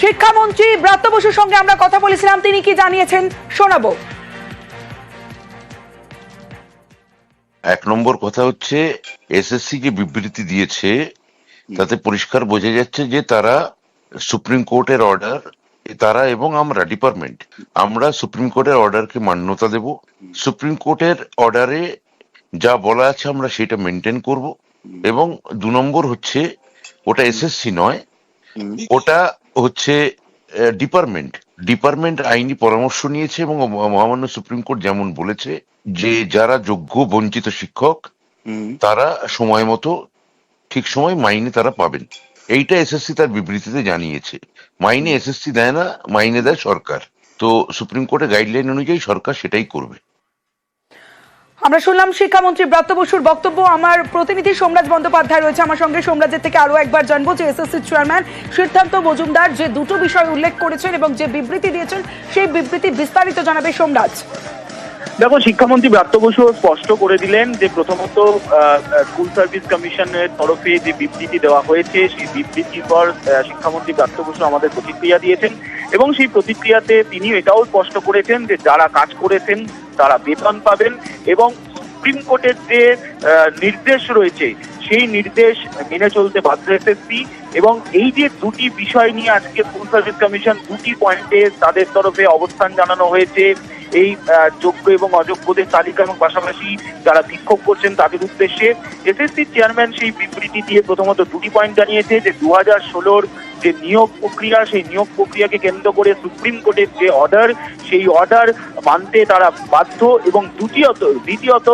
শিক্ষামন্ত্রী ব্রাত্য বসুর সঙ্গে আমরা কথা বলেছিলাম, তিনি কি জানিয়েছেন শোনাবো। এক নম্বর কথা হচ্ছে, এসএসসি যে বিবৃতি দিয়েছে তাতে পরিষ্কার বোঝা যাচ্ছে যে তারা সুপ্রিম কোর্টের অর্ডার, তারা এবং আমরা ডিপার্টমেন্ট, আমরা সুপ্রিম কোর্টের অর্ডারকে মান্যতা দেব। সুপ্রিম কোর্টের অর্ডারে যা বলা আছে আমরা সেটা মেনটেন করব। এবং দু নম্বর হচ্ছে, ওটা এসএসসি নয়, ওটা হচ্ছে ডিপার্টমেন্ট। ডিপার্টমেন্ট আইনি পরামর্শ নিয়েছে এবং মহামান্য সুপ্রিম কোর্ট যেমন বলেছে যে যারা যোগ্য বঞ্চিত শিক্ষক তারা সময় মতো ঠিক সময় মাইনে তারা পাবেন। এইটা এসএসসি তার বিবৃতিতে জানিয়েছে। মাইনে এসএসসি দেয় না, মাইনে দেয় সরকার। তো সুপ্রিম কোর্টের গাইডলাইন অনুযায়ী সরকার সেটাই করবে। আমরা শুনলাম শিক্ষামন্ত্রী ব্রাত্য বসুর বক্তব্য। আমার প্রতিনিধি সোমরাজ বন্দ্যোপাধ্যায় রয়েছে আমার সঙ্গে। সোমরাজের থেকে আরো একবার জানবো যে এসএসসি চেয়ারম্যান সিদ্ধান্ত মজুমদার যে দুটো বিষয় উল্লেখ করেছেন এবং যে বিবৃতি দিয়েছেন সেই বিবৃতি বিস্তারিত জানাবে সোমরাজ। দেখো, শিক্ষামন্ত্রী ব্রাত্য বসু স্পষ্ট করে দিলেন যে প্রথমত স্কুল সার্ভিস কমিশনের তরফে যে বিবৃতি দেওয়া হয়েছে সেই বিবৃতির পর শিক্ষামন্ত্রী ব্রাত্য বসু আমাদের প্রতিক্রিয়া দিয়েছেন এবং সেই প্রতিক্রিয়াতে তিনি এটাও স্পষ্ট করেছেন যে যারা কাজ করেছেন তারা বেতন পাবেন এবং সুপ্রিম কোর্টের যে নির্দেশ রয়েছে সেই নির্দেশ মেনে চলতে বাধ্য এসএসসি। এবং এই যে দুটি বিষয় নিয়ে আজকে স্কুল সার্ভিস কমিশন দুটি পয়েন্টে তাদের তরফে অবস্থান জানানো হয়েছে, এই যোগ্য এবং অযোগ্যদের তালিকা এবং পাশাপাশি যারা বিক্ষোভ করছেন তাদের উদ্দেশ্যে এসএসসি চেয়ারম্যান সেই বিবৃতি দিয়ে প্রথমত দুটি পয়েন্ট জানিয়েছে যে 2016-র যে নিয়োগ প্রক্রিয়া সেই নিয়োগ প্রক্রিয়াকে কেন্দ্র করে সুপ্রিম কোর্টের যে অর্ডার সেই অর্ডার মানতে তারা বাধ্য এবং দ্বিতীয়ত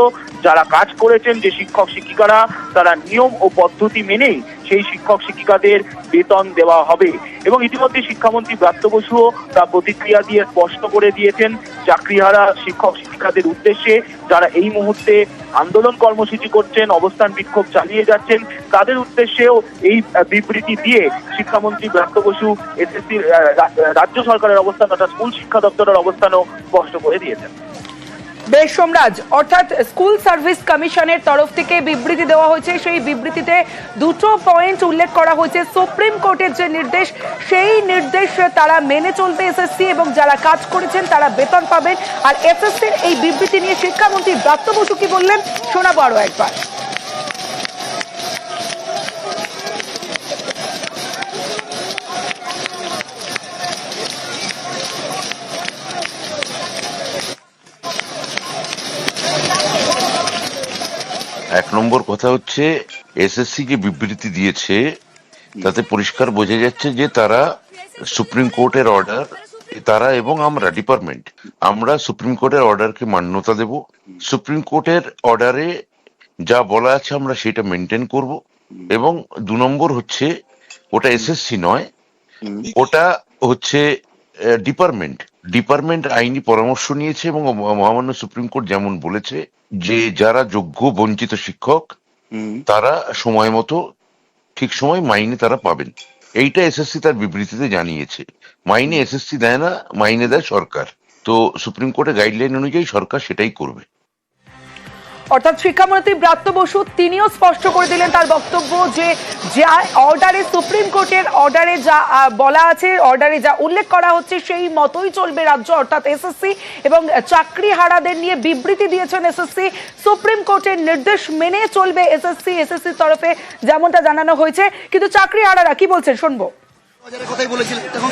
যারা কাজ করেছেন যে শিক্ষক শিক্ষিকারা তারা নিয়ম ও পদ্ধতি মেনেই সেই শিক্ষক শিক্ষিকাদের বেতন দেওয়া হবে। এবং ইতিমধ্যে শিক্ষামন্ত্রী ব্রাত্য বসুও তা প্রতিক্রিয়া দিয়ে স্পষ্ট করে দিয়েছেন চাকরিহারা শিক্ষক শিক্ষিকাদের উদ্দেশ্যে যারা এই মুহূর্তে আন্দোলন কর্মসূচি করছেন, অবস্থান বিক্ষোভ চালিয়ে যাচ্ছেন, তাদের উদ্দেশ্যেও এই বিবৃতি দিয়ে শিক্ষামন্ত্রী ব্রাত্য বসু এসএসসি রাজ্য সরকারের অবস্থান অর্থাৎ স্কুল শিক্ষা দপ্তরের অবস্থানও স্পষ্ট করে দিয়েছেন। বেশ সোমরাজ, অর্থাৎ স্কুল সার্ভিস কমিশনের তরফ থেকে বিবৃতি দেওয়া হয়েছে, সেই বিবৃতিতে দুটো পয়েন্ট উল্লেখ করা হয়েছে। সুপ্রিম কোর্টের যে নির্দেশ সেই নির্দেশ তারা মেনে চলবে এসএসসি এবং যারা কাজ করেছেন তারা বেতন পাবেন। আর এসএসসির এই বিবৃতি নিয়ে শিক্ষামন্ত্রী ব্রাত্য বসু কি বললেন শোনাবো আরো একবার। এক নম্বর কথা হচ্ছে, এসএসসি যে বিবৃতি দিয়েছে তাতে পরিষ্কার বোঝা যাচ্ছে যে তারা সুপ্রিম কোর্টের অর্ডার, তারা এবং আমরা ডিপার্টমেন্ট, আমরা সুপ্রিম কোর্টের অর্ডারকে মান্যতা দেব। সুপ্রিম কোর্টের অর্ডারে যা বলা আছে আমরা সেটা মেনটেন করব। এবং দু নম্বর হচ্ছে, ওটা এসএসসি নয়, ওটা হচ্ছে ডিপার্টমেন্ট। ডিপার্টমেন্ট আইনি পরামর্শ নিয়েছে এবং মহামান্য সুপ্রিম কোর্ট যেমন বলেছে যে যারা যোগ্য বঞ্চিত শিক্ষক তারা সময় মতো ঠিক সময় মাইনে তারা পাবেন। এইটা এসএসসি তার বিবৃতিতে জানিয়েছে। মাইনে এসএসসি দেয় না, মাইনে দেয় সরকার। তো সুপ্রিম কোর্টের গাইডলাইন অনুযায়ী সরকার সেটাই করবে। অর্থাৎ শিক্ষামন্ত্রী ব্রাত্য বসু তিনিও স্পষ্ট করে দিলেন তার বক্তব্য যে যা অর্ডারে সুপ্রিম কোর্টের অর্ডারে যা বলা আছে, অর্ডারে যা উল্লেখ করা হচ্ছে সেই মতোই চলবে রাজ্য অর্থাৎ এসএসসি। এবং চাকরিহারাদের নিয়ে বিবৃতি দিয়েছেন এসএসসি, সুপ্রিম কোর্টের নির্দেশ মেনে চলবে এসএসসি। এসএসসির তরফে যেমনটা জানানো হয়েছে, কিন্তু চাকরিহারারা কি বলছেন শুনবো।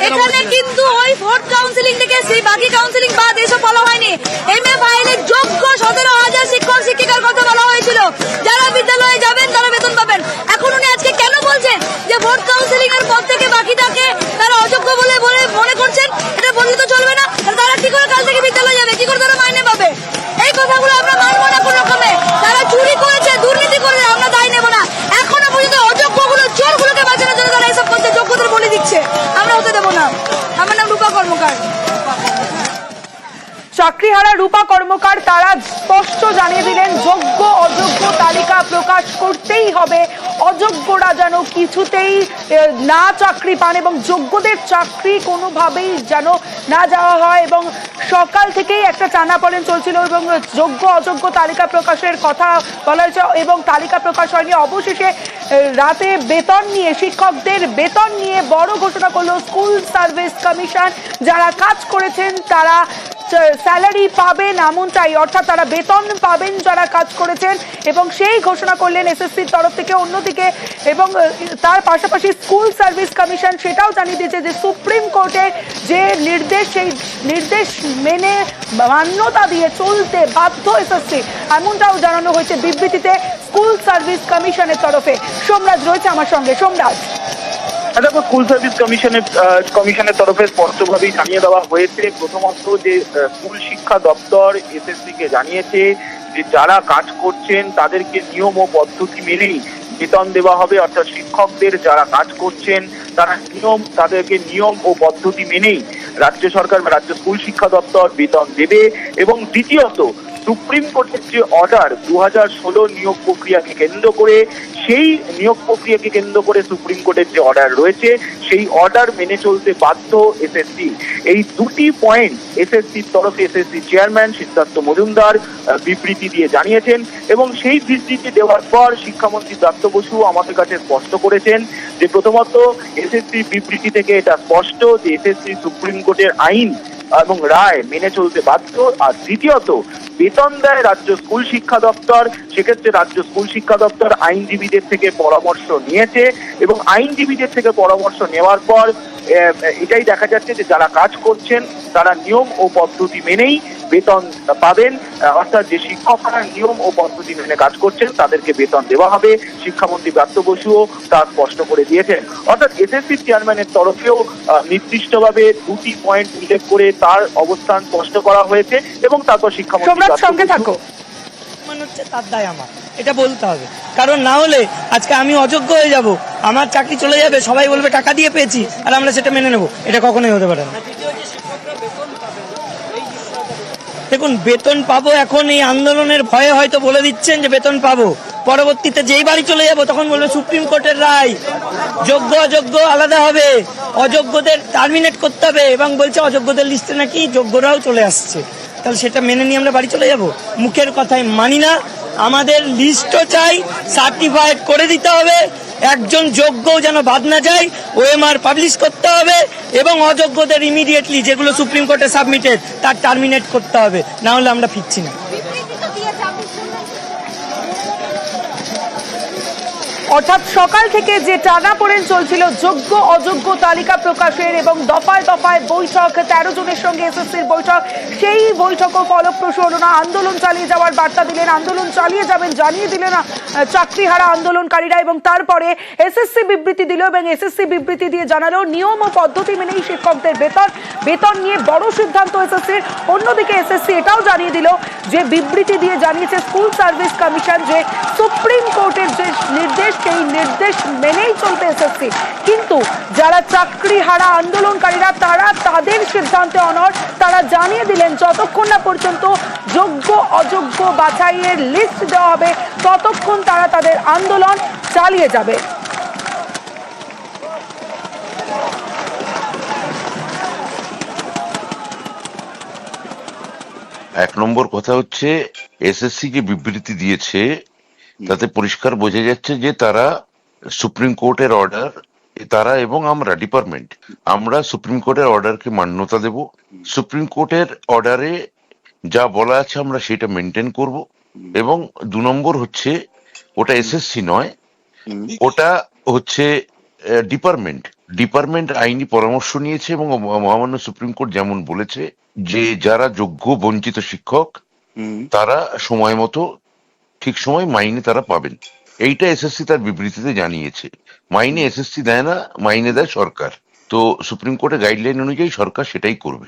এখানে কিন্তু ওই ভোট কাউন্সিলিং থেকে সেই বাকি কাউন্সিলিং বাদ এসব বলা হয়নি। এমএ ফাইলে যোগ্য 17,000 শিক্ষক শিক্ষিকার কথা বলা হয়েছিল, যারা বিদ্যালয়ে যাবেন তারা বেতন পাবেন। এখন উনি আজকে কেন বলছেন যে ভোট কাউন্সিলিং এর পর থেকে বাকিটাকে তারা অযোগ্য বলে মনে করছেন? এটা বললে তো চলবে না। তারা কি করে কাল থেকে বিদ্যালয়ে যাবে, কি করে তারা মাইনে পাবে? এই কথাগুলো আমরা মানবো না কোনো রকমে। তারা চুরি করেছে, দুর্নীতি করেছে, আমরা দায় নেব না। এখনো পর্যন্ত অযোগ্যগুলো, চোরগুলোকে বাঁচানোর জন্য তারা এসব করছে, যোগ্যদের বলে দিচ্ছে। আমরা হতে দেবো না। আমার নাম রূপা কর্মকার। চাকরিহারা রূপা কর্মকার তারা স্পষ্ট জানিয়ে দিলেন যোগ্য অযোগ্য তালিকা প্রকাশ করতেই হবে, অযোগ্যরা যেন কিছুতেই না চাকরি পান এবং যোগ্যদের চাকরি কোনোভাবেই যেন না যাওয়া হয়। এবং সকাল থেকেই একটা টানাপোড়েন চলছিল এবং যোগ্য অযোগ্য তালিকা প্রকাশের কথা বলা হয়েছে এবং তালিকা প্রকাশ হয়নি। অবশেষে রাতে বেতন নিয়ে, শিক্ষকদের বেতন নিয়ে বড় ঘোষণা করলো স্কুল সার্ভিস কমিশন। যারা কাজ করেছেন তারা স্যালারি পাবেন এমনটাই, অর্থাৎ তারা বেতন পাবেন যারা কাজ করেছেন, এবং সেই ঘোষণা করলেন এসএসসির তরফ থেকে। অন্যদিকে এবং তার পাশাপাশি স্কুল সার্ভিস কমিশন সেটাও জানিয়ে দিয়েছে যে সুপ্রিম কোর্টের যে নির্দেশ, সেই নির্দেশ মেনে মান্যতা দিয়ে চলতে বাধ্য এসএসসি, এমনটাও জানানো হয়েছে বিবৃতিতে স্কুল সার্ভিস কমিশনের তরফে। সোমরাজ রয়েছে আমার সঙ্গে। সোমরাজ, দেখো, স্কুল সার্ভিস কমিশনের তরফে স্পষ্টভাবেই জানিয়ে দেওয়া হয়েছে। প্রথমত যে স্কুল শিক্ষা দপ্তর এসএসসি কে জানিয়েছে যে যারা কাজ করছেন তাদেরকে নিয়ম ও পদ্ধতি মেনেই বেতন দেওয়া হবে, অর্থাৎ শিক্ষকদের যারা কাজ করছেন তাদেরকে নিয়ম ও পদ্ধতি মেনেই রাজ্য সরকার বা রাজ্য স্কুল শিক্ষা দপ্তর বেতন দেবে। এবং দ্বিতীয়ত, সুপ্রিম কোর্টের যে অর্ডার 2016 নিয়োগ প্রক্রিয়াকে কেন্দ্র করে, সেই নিয়োগ প্রক্রিয়াকে কেন্দ্র করে সুপ্রিম কোর্টের যে অর্ডার রয়েছে সেই অর্ডার মেনে চলতে বাধ্য এসএসসি। এই দুটি পয়েন্ট এসএসসির তরফে এসএসসি চেয়ারম্যান সিদ্ধার্থ মজুমদার বিবৃতি দিয়ে জানিয়েছেন। এবং সেই বিবৃতি দেওয়ার পর শিক্ষামন্ত্রী ব্রাত্য বসু আমাদের কাছে স্পষ্ট করেছেন যে প্রথমত এসএসসি বিবৃতি থেকে এটা স্পষ্ট যে এসএসসি সুপ্রিম কোর্টের আইন এবং রায় মেনে চলতে বাধ্য। আর দ্বিতীয়ত, বেতন দেয় রাজ্য স্কুল শিক্ষা দপ্তর, সেক্ষেত্রে রাজ্য স্কুল শিক্ষা দপ্তর আইনজীবীদের থেকে পরামর্শ নিয়েছে এবং আইনজীবীদের থেকে পরামর্শ নেওয়ার পর এটাই দেখা যাচ্ছে যে যারা কাজ করছেন তারা নিয়ম ও পদ্ধতি মেনেই বেতন পাবেন, অর্থাৎ যে শিক্ষকরা নিয়ম ও পদ্ধতি মেনে কাজ করছেন তাদেরকে বেতন দেওয়া হবে। শিক্ষামন্ত্রী ব্রাত্য বসুও তা স্পষ্ট করে দিয়েছেন। অর্থাৎ এসএসসি চেয়ারম্যানের তরফেও নির্দিষ্টভাবে দুটি পয়েন্ট উল্লেখ করে তার অবস্থান স্পষ্ট করা হয়েছে এবং তারপর শিক্ষামন্ত্রী সঙ্গে থাকো। মনে হচ্ছে তার দায় আমার, এটা বলতে হবে, কারণ না হলে আজকে আমি অযোগ্য হয়ে যাব, আমার চাকরি চলে যাবে, সবাই বলবে টাকা দিয়ে পেয়েছি আর আমরা সেটা মেনে নেব, এটা কখনোই হতে পারে না। দেখুন, বেতন পাবো এখন এই আন্দোলনের ভয়ে হয়তো বলে দিচ্ছেন যে বেতন পাবো, পরবর্তীতে যেই বাড়ি চলে যাব তখন বলবে সুপ্রিম কোর্টের রায়, যোগ্য অযোগ্য আলাদা হবে, অযোগ্যদের টার্মিনেট করতে হবে, এবং বলছে অযোগ্যদের লিস্টে নাকি যোগ্যরাও চলে আসছে। তাহলে সেটা মেনে নিয়ে আমরা বাড়ি চলে যাব? মুখের কথাই মানি না, আমাদের লিস্টও চাই, সার্টিফাইড করে দিতে হবে, একজন যোগ্য যেন বাদ না যায়, ওএমআর পাবলিশ করতে হবে এবং অযোগ্যদের ইমিডিয়েটলি যেগুলো সুপ্রিম কোর্টে সাবমিটেড তার টার্মিনেট করতে হবে, না হলে আমরা ফিরছি না। অর্থাৎ সকাল থেকে যে টানাপোড়েন চলছিল যোগ্য অযোগ্য তালিকা প্রকাশের এবং দফায় দফায় বৈঠক, 13 জনের সঙ্গে এসএসসির বৈঠক, সেই বৈঠকও ফলপ্রসূ হলো না। আন্দোলন চালিয়ে যাওয়ার বার্তা দিলেন, আন্দোলন চালিয়ে যাবেন জানিয়ে দিলেন চাকরিহারা আন্দোলনকারীরা, এবং তারপরে এসএসসি বিবৃতি দিল এবং এসএসসি বিবৃতি দিয়ে জানালো নিয়ম ও পদ্ধতি মেনেই শিক্ষকদের বেতন নিয়ে বড় সিদ্ধান্ত এসএসসির। অন্যদিকে এসএসসি এটাও জানিয়ে দিল যে বিবৃতি দিয়ে জানিয়েছে স্কুল সার্ভিস কমিশন যে সুপ্রিম কোর্টের যে নির্দেশ সেই নির্দেশ মেনেই চলতে এসএসসি। কিন্তু যারা চাকরিহারা আন্দোলনকারীরা তারা তাদের সিদ্ধান্তে অনড়। তারা জানিয়ে দিলেন যতক্ষণ না পর্যন্ত যোগ্য অযোগ্য বাছাইয়ের লিস্ট দেওয়া হবে ততক্ষণ তারা তাদের আন্দোলন চালিয়ে যাবে। এক নম্বর কথা হচ্ছে এসএসসি যে বিবৃতি দিয়েছে তাতে পরিষ্কার বোঝা যাচ্ছে যে তারা সুপ্রিম কোর্টের অর্ডার, তারা এবং আমরা সুপ্রিম কোর্টের অর্ডারকে মান্যতা দেব। সুপ্রিম কোর্টের অর্ডারে যা বলা আছে আমরা সেটা মেনটেন করব। এবং 2 নম্বর হচ্ছে ওটা এসএসসি নয়, ওটা হচ্ছে ডিপার্টমেন্ট আইনি পরামর্শ নিয়েছে এবং মহামান্য সুপ্রিম কোর্ট যেমন বলেছে যে যারা যোগ্য বঞ্চিত শিক্ষক তারা সময় মতো ঠিক সময় মাইনে তারা পাবেন। এইটা এসএসসি তার বিবৃতিতে জানিয়েছে। মাইনে এসএসসি দেয় না, মাইনে দেয় সরকার। তো সুপ্রিম কোর্টের গাইডলাইন অনুযায়ী সরকার সেটাই করবে।